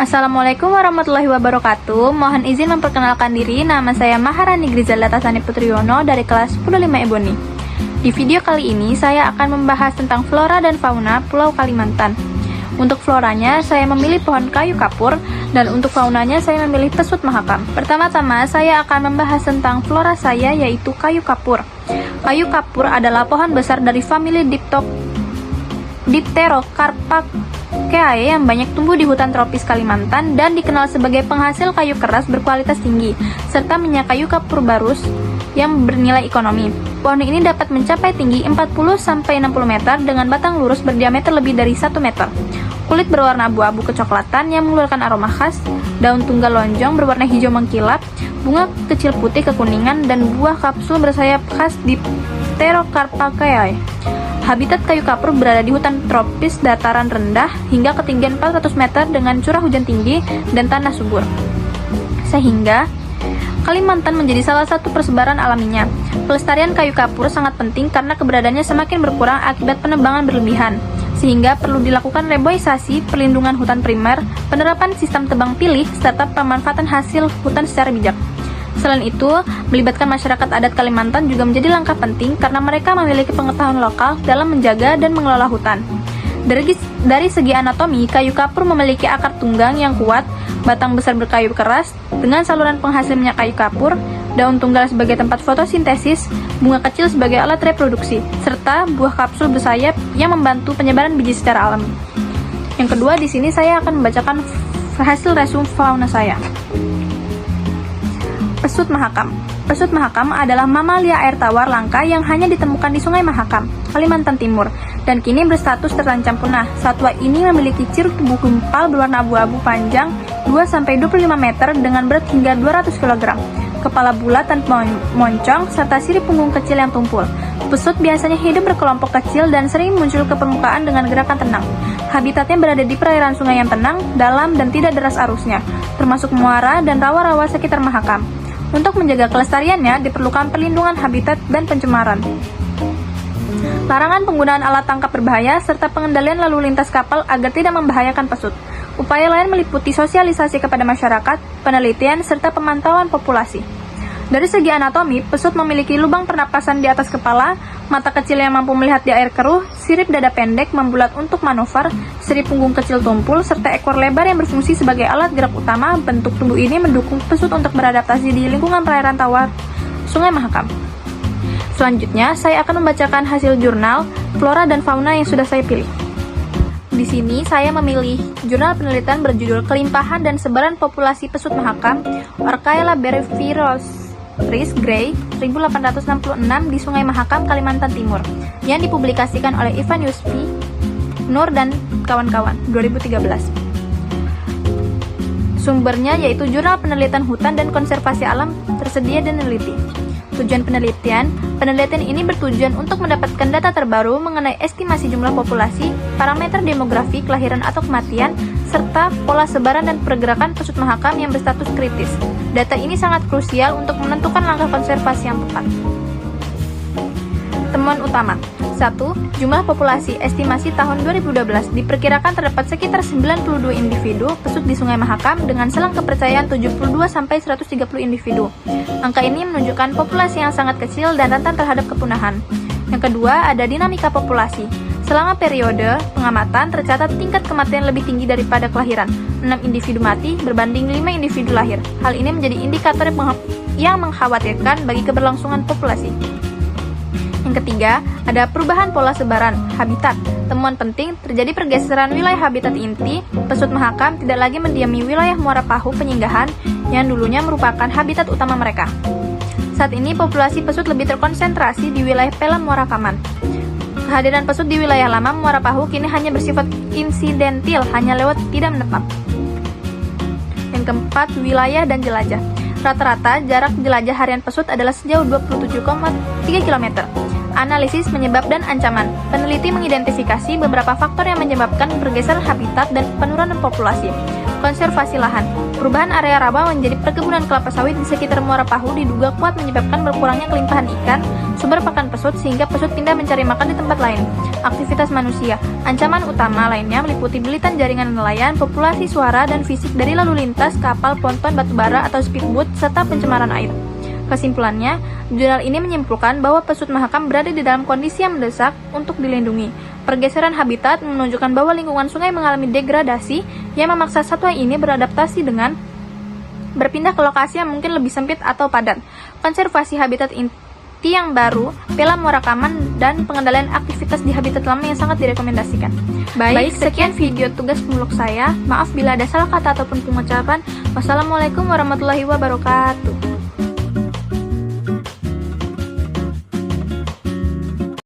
Assalamualaikum warahmatullahi wabarakatuh. Mohon izin memperkenalkan diri. Nama saya Maharani Grizalda Tasani Putriyono dari kelas 10 Ebony. Di video kali ini saya akan membahas tentang flora dan fauna Pulau Kalimantan. Untuk floranya saya memilih pohon kayu kapur, dan untuk faunanya saya memilih pesut mahakam. Pertama-tama saya akan membahas tentang flora saya, yaitu kayu kapur. Kayu kapur adalah pohon besar dari famili Dipterocarpaceae yang banyak tumbuh di hutan tropis Kalimantan dan dikenal sebagai penghasil kayu keras berkualitas tinggi, serta minyak kayu kapur barus yang bernilai ekonomi. Pohon ini dapat mencapai tinggi 40-60 meter dengan batang lurus berdiameter lebih dari 1 meter. Kulit berwarna abu-abu kecoklatan yang mengeluarkan aroma khas, daun tunggal lonjong berwarna hijau mengkilap, bunga kecil putih kekuningan, dan buah kapsul bersayap khas Dipterocarpaceae. Habitat kayu kapur berada di hutan tropis dataran rendah hingga ketinggian 400 meter dengan curah hujan tinggi dan tanah subur. Sehingga Kalimantan menjadi salah satu persebaran alaminya. Pelestarian kayu kapur sangat penting karena keberadaannya semakin berkurang akibat penebangan berlebihan, sehingga perlu dilakukan reboisasi, perlindungan hutan primer, penerapan sistem tebang pilih, serta pemanfaatan hasil hutan secara bijak. Selain itu, melibatkan masyarakat adat Kalimantan juga menjadi langkah penting karena mereka memiliki pengetahuan lokal dalam menjaga dan mengelola hutan. Dari segi anatomi, kayu kapur memiliki akar tunggang yang kuat, batang besar berkayu keras, dengan saluran penghasil minyak kayu kapur, daun tunggal sebagai tempat fotosintesis, bunga kecil sebagai alat reproduksi, serta buah kapsul bersayap yang membantu penyebaran biji secara alami. Yang kedua, di sini saya akan membacakan hasil resum fauna saya. Pesut mahakam. Pesut mahakam adalah mamalia air tawar langka yang hanya ditemukan di Sungai Mahakam, Kalimantan Timur, dan kini berstatus terancam punah. Satwa ini memiliki ciri tubuh gumpal berwarna abu-abu panjang 2-25 meter dengan berat hingga 200 kg, kepala bulat dan moncong, serta sirip punggung kecil yang tumpul. Pesut biasanya hidup berkelompok kecil dan sering muncul ke permukaan dengan gerakan tenang. Habitatnya berada di perairan sungai yang tenang, dalam, dan tidak deras arusnya, termasuk muara dan rawa-rawa sekitar Mahakam. Untuk menjaga kelestariannya, diperlukan perlindungan habitat dan pencemaran. Larangan penggunaan alat tangkap berbahaya, serta pengendalian lalu lintas kapal agar tidak membahayakan pesut. Upaya lain meliputi sosialisasi kepada masyarakat, penelitian, serta pemantauan populasi. Dari segi anatomi, pesut memiliki lubang pernapasan di atas kepala, mata kecil yang mampu melihat di air keruh, sirip dada pendek membulat untuk manuver, sirip punggung kecil tumpul, serta ekor lebar yang berfungsi sebagai alat gerak utama. Bentuk tubuh ini mendukung pesut untuk beradaptasi di lingkungan perairan tawar Sungai Mahakam. Selanjutnya, saya akan membacakan hasil jurnal flora dan fauna yang sudah saya pilih. Di sini saya memilih jurnal penelitian berjudul Kelimpahan dan Sebaran Populasi Pesut Mahakam Orcaella berbeviroris Gray 1866 di Sungai Mahakam, Kalimantan Timur, yang dipublikasikan oleh Ivan Yusfi, Nur dan kawan-kawan 2013. Sumbernya yaitu Jurnal Penelitian Hutan dan Konservasi Alam tersedia dan teliti. Tujuan penelitian ini bertujuan untuk mendapatkan data terbaru mengenai estimasi jumlah populasi, parameter demografi, kelahiran atau kematian, serta pola sebaran dan pergerakan pesut mahakam yang berstatus kritis. Data ini sangat krusial untuk menentukan langkah konservasi yang tepat. Temuan utama. 1. Jumlah populasi estimasi tahun 2012 diperkirakan terdapat sekitar 92 individu pesut di Sungai Mahakam dengan selang kepercayaan 72-130 individu. Angka ini menunjukkan populasi yang sangat kecil dan rentan terhadap kepunahan. Yang kedua, ada dinamika populasi. Selama periode pengamatan tercatat tingkat kematian lebih tinggi daripada kelahiran. 6 individu mati berbanding 5 individu lahir. Hal ini menjadi indikator yang mengkhawatirkan bagi keberlangsungan populasi. Yang ketiga, ada perubahan pola sebaran habitat. Temuan penting, terjadi pergeseran wilayah habitat inti. Pesut mahakam tidak lagi mendiami wilayah muara pahu penyinggahan yang dulunya merupakan habitat utama mereka. Saat ini populasi pesut lebih terkonsentrasi di wilayah Pelam Muara Kaman. Kehadiran pesut di wilayah lama Muara Pahu kini hanya bersifat insidentil, hanya lewat tidak menetap. Yang keempat, wilayah dan jelajah. Rata-rata jarak jelajah harian pesut adalah sejauh 27,3 km. Analisis penyebab dan ancaman. Peneliti mengidentifikasi beberapa faktor yang menyebabkan pergeseran habitat dan penurunan populasi. Konservasi lahan. Perubahan area rawa menjadi perkebunan kelapa sawit di sekitar Muara Pahu diduga kuat menyebabkan berkurangnya kelimpahan ikan, sumber pakan pesut sehingga pesut pindah mencari makan di tempat lain. Aktivitas manusia. Ancaman utama lainnya meliputi belitan jaringan nelayan, populasi suara dan fisik dari lalu lintas kapal, ponton, batubara atau speedboat, serta pencemaran air. Kesimpulannya, jurnal ini menyimpulkan bahwa pesut mahakam berada di dalam kondisi yang mendesak untuk dilindungi. Pergeseran habitat menunjukkan bahwa lingkungan sungai mengalami degradasi yang memaksa satwa ini beradaptasi dengan berpindah ke lokasi yang mungkin lebih sempit atau padat. Konservasi habitat inti yang baru, pela muarakaman, dan pengendalian aktivitas di habitat lama yang sangat direkomendasikan. Baik, sekian video tugas pemuluk saya. Maaf bila ada salah kata ataupun pengucapan. Wassalamualaikum warahmatullahi wabarakatuh.